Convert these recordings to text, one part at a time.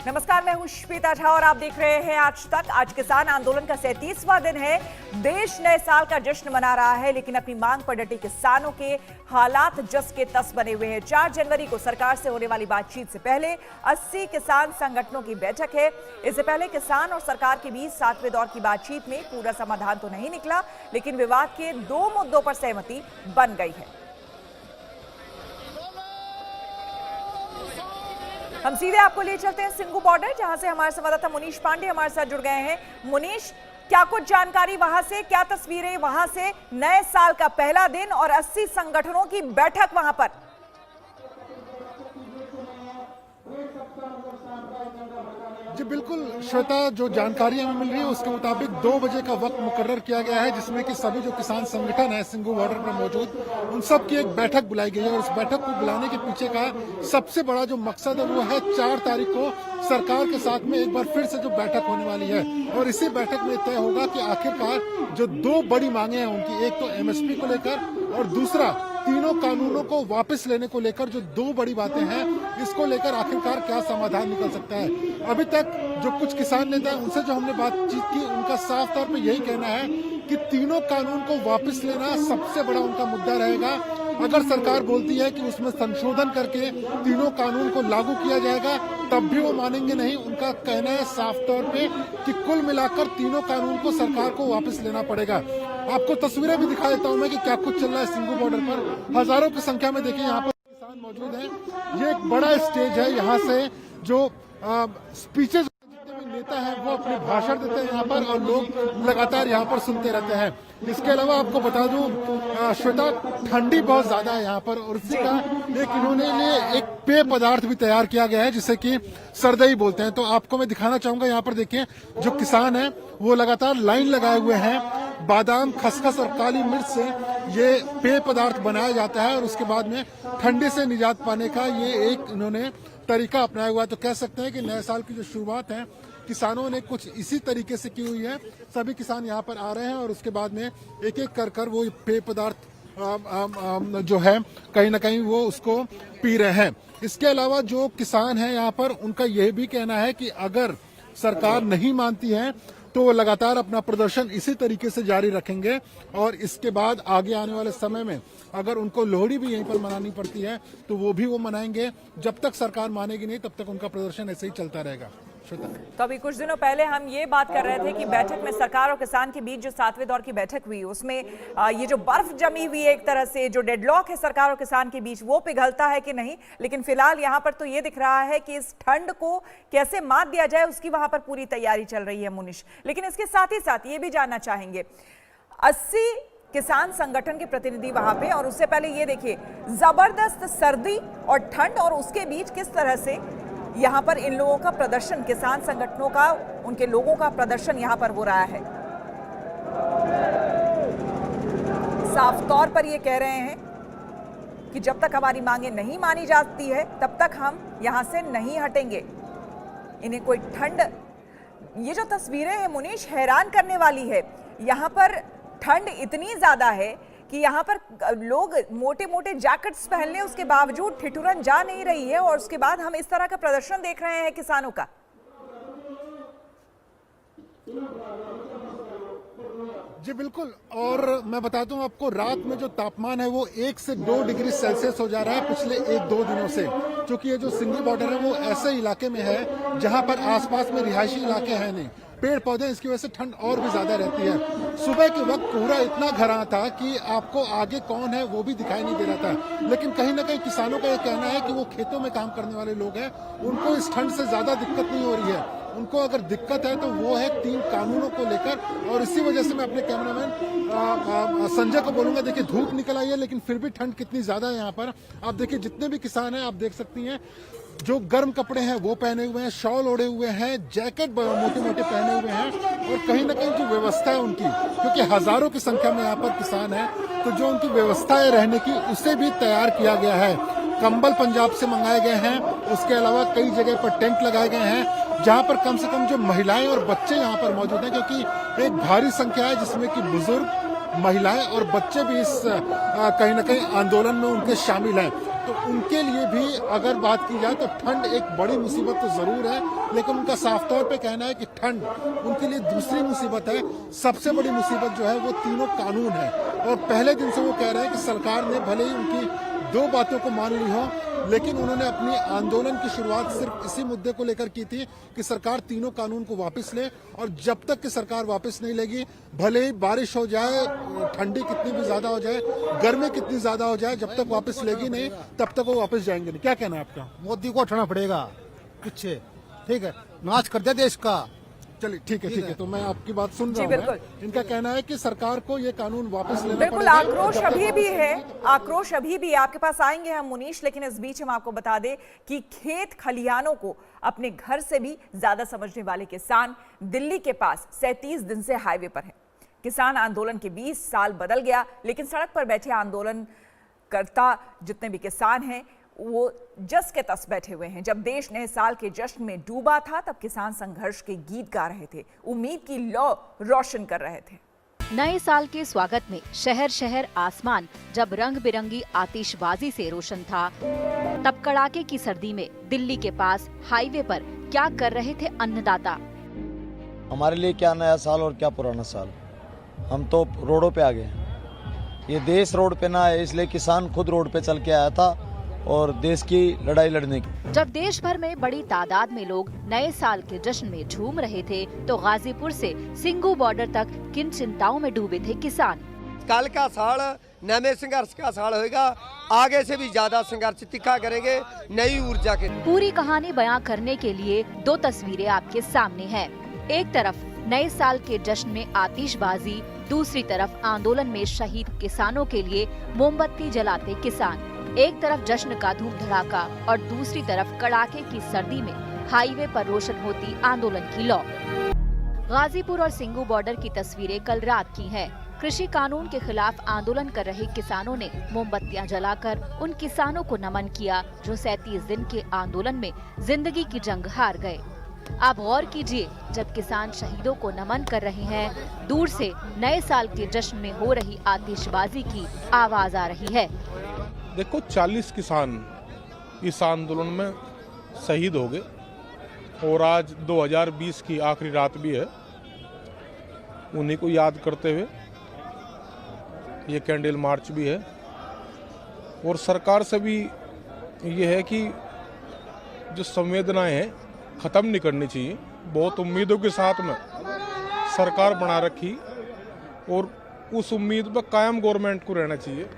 नमस्कार, मैं हूं श्वेता झा और आप देख रहे हैं आज तक। आज किसान आंदोलन का 37वां दिन है। देश नए साल का जश्न मना रहा है, लेकिन अपनी मांग पर डटे किसानों के हालात जस के तस बने हुए हैं। 4 जनवरी को सरकार से होने वाली बातचीत से पहले 80 किसान संगठनों की बैठक है। इससे पहले किसान और सरकार के बीच 7वें दौर की बातचीत में पूरा समाधान तो नहीं निकला, लेकिन विवाद के 2 मुद्दों पर सहमति बन गई है। हम सीधे आपको ले चलते हैं सिंगू बॉर्डर, जहां से हमारे संवाददाता मुनीश पांडे हमारे साथ जुड़ गए हैं। मुनीश, क्या कुछ जानकारी वहां से, क्या तस्वीरें वहां से? नए साल का पहला दिन और 80 संगठनों की बैठक वहां पर। जी बिल्कुल श्वेता, जो जानकारी हमें मिल रही है उसके मुताबिक 2 बजे का वक्त मुकर्रर किया गया है, जिसमें कि सभी जो किसान संगठन है सिंगू बॉर्डर पर मौजूद, उन सब की एक बैठक बुलाई गई है। और उस बैठक को बुलाने के पीछे का सबसे बड़ा जो मकसद है वो है 4 तारीख को सरकार के साथ में एक बार फिर से जो बैठक होने वाली है। और इसी बैठक में तय होगा कि आखिरकार जो 2 बड़ी मांगे हैं उनकी, एक तो एमएसपी को लेकर और दूसरा तीनों कानूनों को वापस लेने को लेकर, जो 2 बड़ी बातें हैं, इसको लेकर आखिरकार क्या समाधान निकल सकता है। अभी तक जो कुछ किसान नेता हैं उनसे जो हमने बातचीत की, उनका साफ तौर पे यही कहना है कि तीनों कानून को वापस लेना सबसे बड़ा उनका मुद्दा रहेगा। अगर सरकार बोलती है कि उसमें संशोधन करके तीनों कानून को लागू किया जाएगा, तब भी वो मानेंगे नहीं। उनका कहना है साफ तौर पे कि कुल मिलाकर तीनों कानून को सरकार को वापस लेना पड़ेगा। आपको तस्वीरें भी दिखा देता हूं मैं कि क्या कुछ चल रहा है सिंगू बॉर्डर पर। हजारों की संख्या में देखिए यहाँ पर किसान मौजूद हैं। ये एक बड़ा स्टेज है, यहाँ से जो स्पीचेज नेता है वो अपने भाषण देते हैं यहाँ पर, और लोग लगातार यहाँ पर सुनते रहते हैं। इसके अलावा आपको बता दूं श्वेता, ठंडी बहुत ज्यादा है यहाँ पर, और इसी का इन्होंने एक पेय पदार्थ भी तैयार किया गया है जिसे कि सरदई बोलते हैं। तो आपको मैं दिखाना चाहूंगा, यहाँ पर देखिए जो किसान है वो लगातार लाइन लगाए हुए हैं। बादाम, खसखस और काली मिर्च से ये पेय पदार्थ बनाया जाता है और उसके बाद में ठंडी से निजात पाने का ये एक इन्होंने तरीका अपनाया हुआ है। तो कह सकते हैं कि नए साल की जो शुरुआत है किसानों ने कुछ इसी तरीके से की हुई है। सभी किसान यहाँ पर आ रहे हैं और उसके बाद में एक एक कर वो पेय पदार्थ जो है कहीं ना कहीं वो उसको पी रहे हैं। इसके अलावा जो किसान हैं यहाँ पर, उनका यह भी कहना है कि अगर सरकार नहीं मानती है तो वो लगातार अपना प्रदर्शन इसी तरीके से जारी रखेंगे। और इसके बाद आगे आने वाले समय में अगर उनको लोहड़ी भी यहीं पर मनानी पड़ती है तो वो भी वो मनाएंगे। जब तक सरकार मानेगी नहीं तब तक उनका प्रदर्शन ऐसे ही चलता रहेगा। तो अभी कुछ दिनों पहले हम ये बात कर रहे थे कि बैठक में सरकार और किसान के बीच जो 7वें दौर की बैठक हुई, उसमें ये जो बर्फ जमी हुई है, एक तरह से जो डेडलॉक है सरकार और किसान के बीच, वो पिघलता है कि नहीं। लेकिन फिलहाल यहाँ पर तो ये दिख रहा है कि इस ठंड को कैसे मात दिया जाए उसकी वहां पर पूरी तैयारी चल रही है मुनीश। लेकिन इसके साथ ही साथ ये भी जानना चाहेंगे, 80 किसान संगठन के प्रतिनिधि वहां पे, और उससे पहले ये देखिए जबरदस्त सर्दी और ठंड, और उसके बीच किस तरह से यहां पर इन लोगों का प्रदर्शन, किसान संगठनों का, उनके लोगों का प्रदर्शन यहां पर हो रहा है। साफ तौर पर ये कह रहे हैं कि जब तक हमारी मांगे नहीं मानी जाती है तब तक हम यहां से नहीं हटेंगे। इन्हें कोई ठंड, ये जो तस्वीरें हैं मुनीश, हैरान करने वाली है। यहां पर ठंड इतनी ज्यादा है कि यहाँ पर लोग मोटे मोटे जैकेट्स पहन लें, उसके बावजूद ठिठुरन जा नहीं रही है, और उसके बाद हम इस तरह का प्रदर्शन देख रहे हैं किसानों का। जी बिल्कुल, और मैं बताता हूँ आपको, रात में जो तापमान है वो 1 से 2 डिग्री सेल्सियस हो जा रहा है पिछले 1-2 दिनों से। क्योंकि ये जो सिंगू बॉर्डर है वो ऐसे इलाके में है जहां पर आसपास में रिहायशी इलाके हैं नहीं, पेड़ पौधे, इसकी वजह से ठंड और भी ज्यादा रहती है। सुबह के वक्त कोहरा इतना घना था कि आपको आगे कौन है वो भी दिखाई नहीं दे रहा था। लेकिन कहीं ना कहीं किसानों का ये कहना है कि वो खेतों में काम करने वाले लोग हैं, उनको इस ठंड से ज्यादा दिक्कत नहीं हो रही है। उनको अगर दिक्कत है तो वो है 3 कानूनों को लेकर। और इसी वजह से मैं अपने कैमरामैन संजय को बोलूंगा, देखिए धूप निकल आई है लेकिन फिर भी ठंड कितनी ज्यादा है यहाँ पर। आप देखिए जितने भी किसान हैं आप देख सकती हैं, जो गर्म कपड़े हैं वो पहने हुए हैं, शॉल ओढ़े हुए हैं, जैकेट मोटे मोटे पहने हुए हैं, और कहीं ना कहीं जो व्यवस्था है उनकी, क्योंकि हजारों की संख्या में यहाँ पर किसान है, तो जो उनकी व्यवस्था है रहने की उसे भी तैयार किया गया है। कंबल पंजाब से मंगाए गए हैं, उसके अलावा कई जगह पर टेंट लगाए गए हैं जहां पर कम से कम जो महिलाएं और बच्चे यहाँ पर मौजूद हैं, क्योंकि एक भारी संख्या है जिसमें कि बुजुर्ग महिलाएं और बच्चे भी इस कहीं ना कहीं आंदोलन में उनके शामिल हैं। तो उनके लिए भी अगर बात की जाए तो ठंड एक बड़ी मुसीबत तो जरूर है, लेकिन उनका साफ तौर पे कहना है कि ठंड उनके लिए दूसरी मुसीबत है। सबसे बड़ी मुसीबत जो है वो तीनों कानून है। और पहले दिन से वो कह रहे हैं कि सरकार ने भले ही उनकी दो बातों को मान ली हो, लेकिन उन्होंने अपनी आंदोलन की शुरुआत सिर्फ इसी मुद्दे को लेकर की थी कि सरकार तीनों कानून को वापस ले। और जब तक कि सरकार वापस नहीं लेगी, भले ही बारिश हो जाए, ठंडी कितनी भी ज्यादा हो जाए, गर्मी कितनी ज्यादा हो जाए, जब तक वापस लेगी नहीं तब तक वो वापस जाएंगे नहीं। क्या कहना है आपका? मोदी को उठना पड़ेगा पीछे, ठीक है, नाच कर दिया देश का। चलिए ठीक है, तो मैं आपकी बात सुन जी, रहा हूं। बिल्कुल। इनका कहना है कि सरकार को ये कानून वापस लेना बिल्कुल, पड़ेगा। आक्रोश जब तक अभी भी वापस है, नहीं- आक्रोश अभी भी आपके पास आएंगे हम मुनीश, लेकिन इस बीच हम आपको बता दें कि खेत खलिहानों को अपने घर से भी ज्यादा समझने वाले किसान दिल्ली के पास 37 दिन से हाईवे पर हैं। किसान आंदोलन के 20 साल बदल गया, लेकिन सड़क पर बैठे आंदोलन करता जितने भी किसान हैं वो जस के तस बैठे हुए हैं। जब देश नए साल के जश्न में डूबा था, तब किसान संघर्ष के गीत गा रहे थे, उम्मीद की लौ रोशन कर रहे थे। नए साल के स्वागत में शहर शहर आसमान जब रंग बिरंगी आतिशबाजी से रोशन था, तब कड़ाके की सर्दी में दिल्ली के पास हाईवे पर क्या कर रहे थे अन्नदाता। हमारे लिए क्या नया साल और क्या पुराना साल, हम तो रोडों पे आ गए। ये देश रोड पे ना है, इसलिए किसान खुद रोड पे चल के आया था और देश की लड़ाई लड़ने की। जब देश भर में बड़ी तादाद में लोग नए साल के जश्न में झूम रहे थे, तो गाजीपुर से सिंगू बॉर्डर तक किन चिंताओं में डूबे थे किसान। कल का साल नए संघर्ष का साल होगा, आगे से भी ज्यादा संघर्ष तीखा करेंगे नई ऊर्जा के। पूरी कहानी बयां करने के लिए दो तस्वीरें आपके सामने हैं। एक तरफ नए साल के जश्न में आतिशबाजी, दूसरी तरफ आंदोलन में शहीद किसानों के लिए मोमबत्ती जलाते किसान। एक तरफ जश्न का धूम धड़ाका और दूसरी तरफ कड़ाके की सर्दी में हाईवे पर रोशन होती आंदोलन की लौ। गाजीपुर और सिंगू बॉर्डर की तस्वीरें कल रात की हैं। कृषि कानून के खिलाफ आंदोलन कर रहे किसानों ने मोमबत्तियां जलाकर उन किसानों को नमन किया जो 37 दिन के आंदोलन में जिंदगी की जंग हार गए। आप गौर कीजिए, जब किसान शहीदों को नमन कर रहे हैं, दूर से नए साल के जश्न में हो रही आतिशबाजी की आवाज आ रही है। देखो 40 किसान इस आंदोलन में शहीद हो गए और आज 2020 की आखिरी रात भी है। उन्हीं को याद करते हुए ये कैंडल मार्च भी है। और सरकार से भी ये है कि जो संवेदनाएं हैं ख़त्म नहीं करनी चाहिए। बहुत उम्मीदों के साथ में सरकार बना रखी और उस उम्मीद पर कायम गवर्नमेंट को रहना चाहिए।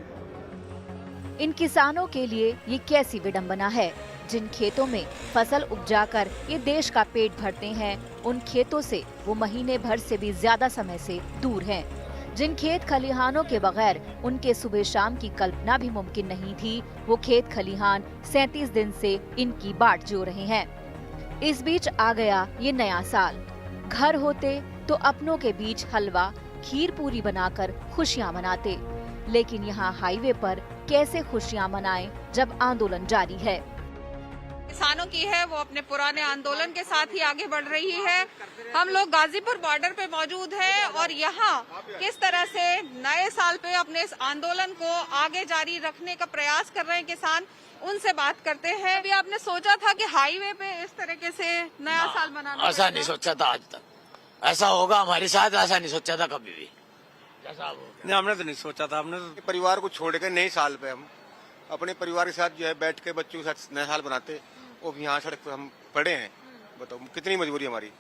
इन किसानों के लिए ये कैसी विडंबना है, जिन खेतों में फसल उपजाकर ये देश का पेट भरते हैं, उन खेतों से वो महीने भर से भी ज्यादा समय से दूर हैं। जिन खेत खलिहानों के बगैर उनके सुबह शाम की कल्पना भी मुमकिन नहीं थी, वो खेत खलिहान 37 दिन से इनकी बाट जो रहे हैं। इस बीच आ गया ये नया साल। घर होते तो अपनों के बीच हलवा खीर पूरी बनाकर खुशियां मनाते, लेकिन यहाँ हाईवे पर कैसे खुशियां मनाएं जब आंदोलन जारी है। किसानों की है वो अपने पुराने आंदोलन के साथ ही आगे बढ़ रही है। हम लोग गाजीपुर बॉर्डर पे मौजूद हैं और यहाँ किस तरह से नए साल पे अपने इस आंदोलन को आगे जारी रखने का प्रयास कर रहे हैं किसान, उनसे बात करते हैं। अभी आपने सोचा था कि हाईवे पे इस तरीके से नया साल मनाना? ऐसा नहीं सोचा था आज तक, ऐसा होगा हमारे साथ, ऐसा नहीं सोचा था कभी भी। नहीं, हमने तो नहीं सोचा था। हमने तो परिवार को छोड़ के नए साल पे हम अपने परिवार के साथ जो है बैठ के बच्चों के साथ नया साल बनाते, वो भी यहाँ सड़क पे हम पड़े हैं। बताओ कितनी मजबूरी हमारी।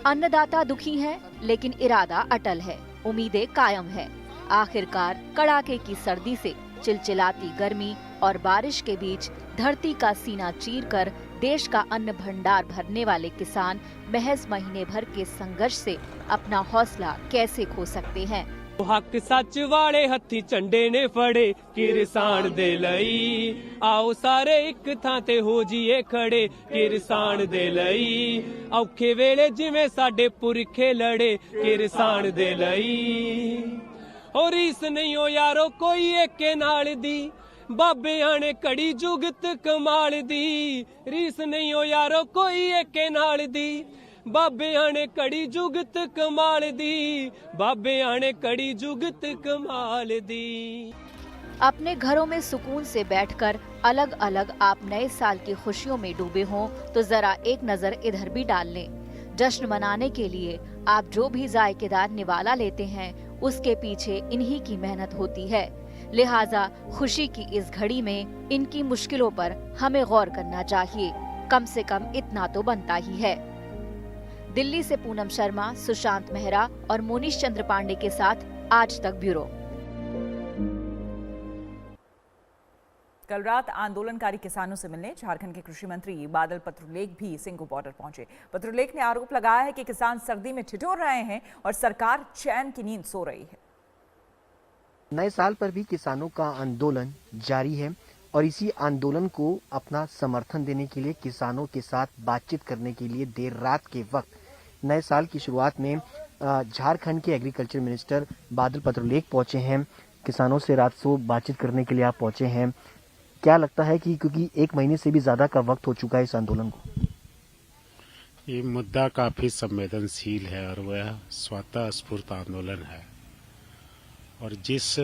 अन्नदाता दुखी हैं, लेकिन इरादा अटल है, उम्मीदें कायम है। आखिरकार कड़ाके की सर्दी से चिलचिलाती गर्मी और बारिश के बीच धरती का सीना चीरकर देश का अन्न भंडार भरने वाले किसान महज महीने भर के संघर्ष से अपना हौसला कैसे खो सकते हैं। हक सच वाले हथी झंडे ने फड़े किरसान दे लई, आओ सारे एक थां ते हो जीए खड़े किरसान दे लई, औखे वेले जिवें साडे पुरखे लड़े किरसान दे लई। और इस नहीं हो यारो कोई एके नाल दी, बाबे ने कड़ी जुगत कमाल दी, रीस नहीं हो यारो कोई एके नाल दी, बाबियां ने कड़ी जुगत कमाल दी, बाबियां ने कड़ी जुगत कमाल दी। अपने घरों में सुकून से बैठकर अलग अलग आप नए साल की खुशियों में डूबे हों तो जरा एक नजर इधर भी डाल लें। जश्न मनाने के लिए आप जो भी जायकेदार निवाला लेते हैं उसके पीछे इन्हीं की मेहनत होती है। लिहाजा खुशी की इस घड़ी में इनकी मुश्किलों पर हमें गौर करना चाहिए। कम से कम इतना तो बनता ही है। दिल्ली से पूनम शर्मा, सुशांत मेहरा और मोनीश चंद्र पांडे के साथ आज तक ब्यूरो। कल रात आंदोलनकारी किसानों से मिलने झारखंड के कृषि मंत्री बादल पत्रलेख भी सिंघू बॉर्डर पहुंचे। पत्रलेख ने आरोप लगाया है कि किसान सर्दी में ठिठुर रहे हैं और सरकार चैन की नींद सो रही है। नए साल पर भी किसानों का आंदोलन जारी है और इसी आंदोलन को अपना समर्थन देने के लिए किसानों के साथ बातचीत करने के लिए देर रात के वक्त नए साल की शुरुआत में झारखंड के एग्रीकल्चर मिनिस्टर बादल पत्रलेख पहुंचे हैं। किसानों से रात को बातचीत करने के लिए आप पहुंचे हैं। क्या लगता है कि क्योंकि एक महीने से भी ज्यादा का वक्त हो चुका है इस आंदोलन को, ये मुद्दा काफी संवेदनशील है और वह स्वतः स्फूर्त आंदोलन है और जिस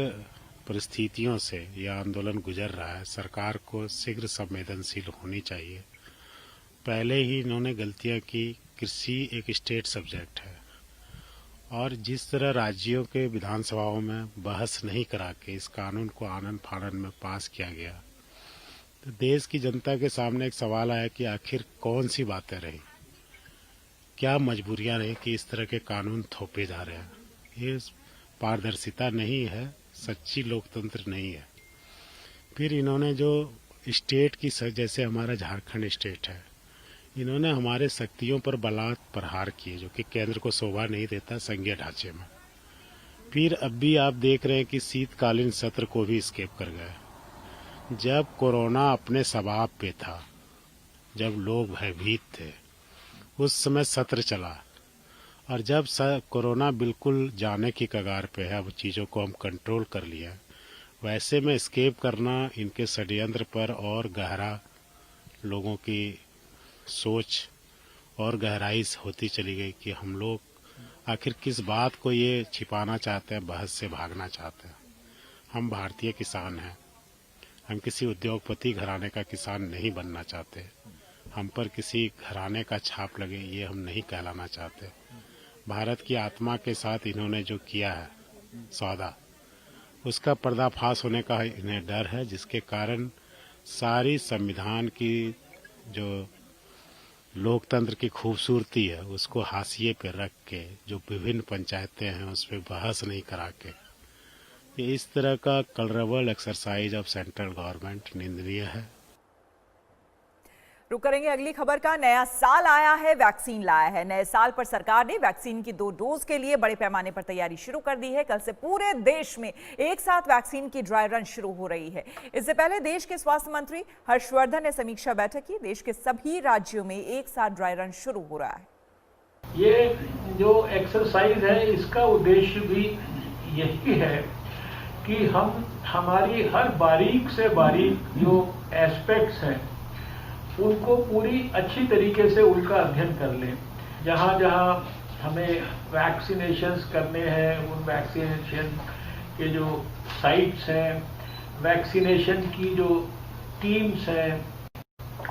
परिस्थितियों से यह आंदोलन गुजर रहा है सरकार को शीघ्र संवेदनशील होनी चाहिए। पहले ही इन्होंने गलतियां की। कृषि एक स्टेट सब्जेक्ट है और जिस तरह राज्यों के विधानसभाओं में बहस नहीं करा के इस कानून को आनन फानन में पास किया गया तो देश की जनता के सामने एक सवाल आया कि आखिर कौन सी बातें रही, क्या मजबूरियां रही कि इस तरह के कानून थोपे जा रहे हैं। ये पारदर्शिता नहीं है, सच्ची लोकतंत्र नहीं है। फिर इन्होंने जो स्टेट की जैसे हमारा झारखंड स्टेट है, इन्होंने हमारे शक्तियों पर बलात् प्रहार किए जो कि केंद्र को शोभा नहीं देता संघीय ढांचे में। फिर अब भी आप देख रहे हैं कि शीतकालीन सत्र को भी स्किप कर गए। जब कोरोना अपने शबाब पे था, जब लोग भयभीत थे, उस समय सत्र चला और जब कोरोना बिल्कुल जाने की कगार पे है, अब चीज़ों को हम कंट्रोल कर लिया, वैसे में स्केप करना इनके षड्यंत्र पर और गहरा लोगों की सोच और गहराई होती चली गई कि हम लोग आखिर किस बात को ये छिपाना चाहते हैं, बहस से भागना चाहते हैं। हम भारतीय किसान हैं, हम किसी उद्योगपति घराने का किसान नहीं बनना चाहते। हम पर किसी घराने का छाप लगे ये हम नहीं कहलाना चाहते। भारत की आत्मा के साथ इन्होंने जो किया है सौदा, उसका पर्दाफाश होने का इन्हें डर है, जिसके कारण सारी संविधान की जो लोकतंत्र की खूबसूरती है उसको हाशिए पे रख के जो विभिन्न पंचायतें हैं उस पर बहस नहीं करा के ये इस तरह का कलरबल एक्सरसाइज ऑफ सेंट्रल गवर्नमेंट निंदनीय है। रुक करेंगे अगली खबर का। नया साल आया है, वैक्सीन लाया है। नए साल पर सरकार ने वैक्सीन की 2 डोज के लिए बड़े पैमाने पर तैयारी शुरू कर दी है। कल से पूरे देश में एक साथ वैक्सीन की ड्राई रन शुरू हो रही है। इससे पहले देश के स्वास्थ्य मंत्री हर्षवर्धन ने समीक्षा बैठक की। देश के सभी राज्यों में एक साथ ड्राई रन शुरू हो रहा है। ये जो एक्सरसाइज है इसका उद्देश्य भी यही है कि हम हमारी हर बारीक से बारीक जो एस्पेक्ट्स हैं उनको पूरी अच्छी तरीके से उनका अध्ययन कर लें। जहाँ जहाँ हमें वैक्सीनेशंस करने हैं उन वैक्सीनेशन के जो साइट्स हैं, वैक्सीनेशन की जो टीम्स हैं,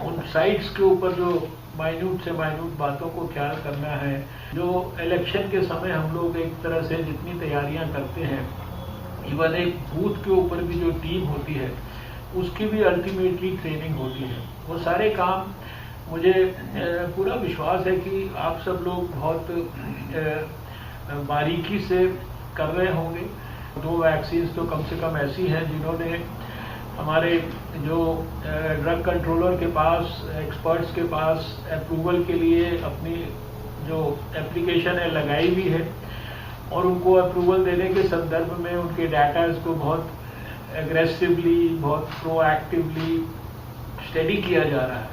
उन साइट्स के ऊपर जो माइन्यूट से माइन्यूट बातों को ख्याल करना है। जो इलेक्शन के समय हम लोग एक तरह से जितनी तैयारियां करते हैं, इवन एक बूथ के ऊपर भी जो टीम होती है उसकी भी अल्टीमेटली ट्रेनिंग होती है। वो सारे काम मुझे पूरा विश्वास है कि आप सब लोग बहुत बारीकी से कर रहे होंगे। 2 वैक्सीन्स तो कम से कम ऐसी हैं जिन्होंने हमारे जो ड्रग कंट्रोलर के पास, एक्सपर्ट्स के पास अप्रूवल के लिए अपनी जो एप्लीकेशन है लगाई भी है और उनको अप्रूवल देने के संदर्भ में उनके डाटाज को बहुत एग्रेसिवली, बहुत प्रोएक्टिवली स्टडी किया जा रहा है।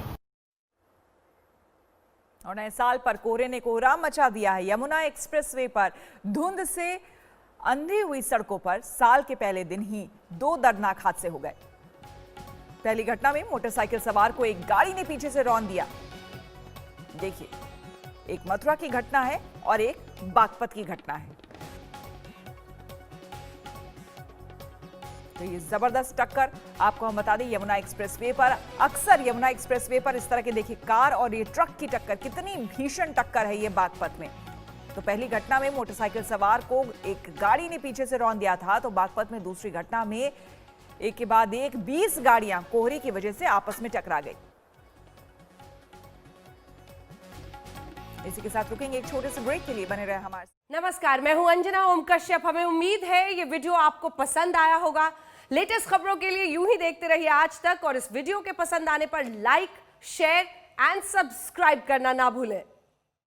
और नए साल पर कोहरे ने कोहराम मचा दिया है। यमुना एक्सप्रेसवे पर धुंध से अंधी हुई सड़कों पर साल के पहले दिन ही 2 दर्दनाक हादसे हो गए। पहली घटना में मोटरसाइकिल सवार को एक गाड़ी ने पीछे से रौंद दिया। देखिए, एक मथुरा की घटना है और एक बागपत की घटना है। तो ये जबरदस्त टक्कर, आपको हम बता दें यमुना एक्सप्रेसवे पर, अक्सर यमुना एक्सप्रेसवे पर इस तरह के देखिए कार और ये ट्रक की टक्कर, कितनी भीषण टक्कर है ये बागपत में। तो पहली घटना में मोटरसाइकिल सवार को एक गाड़ी ने पीछे से रौंद दिया था, तो बागपत में दूसरी घटना में एक के बाद एक 20 गाड़ियां कोहरे की वजह से आपस में टकरा गई। इसी के साथ रुकेंगे एक छोटे से ब्रेक के लिए, बने रहे हमारे। नमस्कार, मैं हूं अंजना ओम कश्यप। हमें उम्मीद है ये वीडियो आपको पसंद आया होगा। लेटेस्ट खबरों के लिए यूं ही देखते रहिए आज तक, और इस वीडियो के पसंद आने पर लाइक, शेयर एंड सब्सक्राइब करना ना भूलें।